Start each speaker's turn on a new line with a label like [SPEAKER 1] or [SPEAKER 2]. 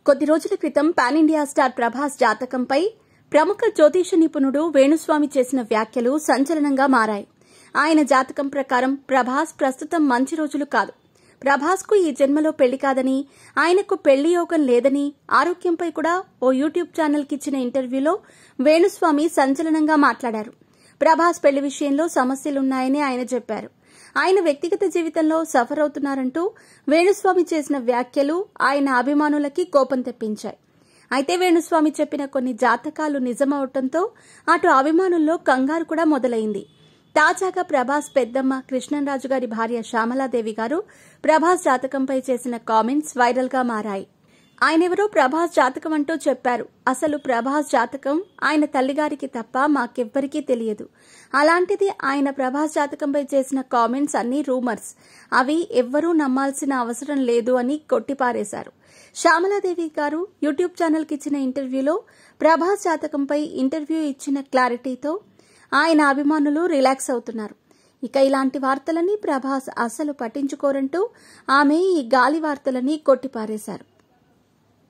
[SPEAKER 1] కొద్ది రోజుల క్రితం పాన్ ఇండియా స్టార్ ప్రభాస్ జాతకంపై ప్రముఖ జ్యోతిష నిపుణుడు వేణుస్వామి చేసిన వ్యాఖ్యలు సంచలనంగా మారాయి. ఆయన జాతకం ప్రకారం ప్రభాస్ ప్రస్తుతం మంచి రోజులు కాదు. ప్రభాస్కు ఈ జన్మలో పెళ్లి కాదని, ఆయనకు పెళ్లి యోగం లేదని, ఆరోగ్యంపై కూడా ఓ యూట్యూబ్ ఛానల్కి ఇచ్చిన ఇంటర్వ్యూలో వేణుస్వామి సంచలనంగా మాట్లాడారు. ప్రభాస్ పెళ్లి విషయంలో సమస్యలున్నాయని ఆయన చెప్పారు. ఆయన వ్యక్తిగత జీవితంలో సఫర్ అవుతున్నారంటూ వేణుస్వామి చేసిన వ్యాఖ్యలు ఆయన అభిమానులకి కోపం తెప్పించాయి. అయితే వేణుస్వామి చెప్పిన కొన్ని జాతకాలు నిజమవడంతో అటు అభిమానుల్లో కంగారు కూడా మొదలైంది. తాజాగా ప్రభాస్ పెద్దమ్మ కృష్ణంరాజు గారి భార్య శ్యామలాదేవి గారు ప్రభాస్ జాతకంపై చేసిన కామెంట్స్ వైరల్ గా మారాయి. ఆయనెవరో ప్రభాస్ జాతకం అంటూ చెప్పారు. అసలు ప్రభాస్ జాతకం ఆయన తల్లిగారికి తప్ప మాకెవ్వరికీ తెలియదు. అలాంటిది ఆయన ప్రభాస్ జాతకంపై చేసిన కామెంట్స్ అన్నీ రూమర్స్. అవి ఎవ్వరూ నమ్మాల్సిన అవసరం లేదు అని కొట్టిపారేశారు. శ్యామలాదేవి గారు యూట్యూబ్ ఛానల్కి ఇచ్చిన ఇంటర్వ్యూలో ప్రభాస్ జాతకంపై ఇంటర్వ్యూ ఇచ్చిన క్లారిటీతో ఆయన అభిమానులు రిలాక్స్ అవుతున్నారు. ఇక ఇలాంటి వార్తలని ప్రభాస్ అస్సలు పట్టించుకోరంటూ ఆమె ఈ గాలి వార్తలని కొట్టిపారేశారు.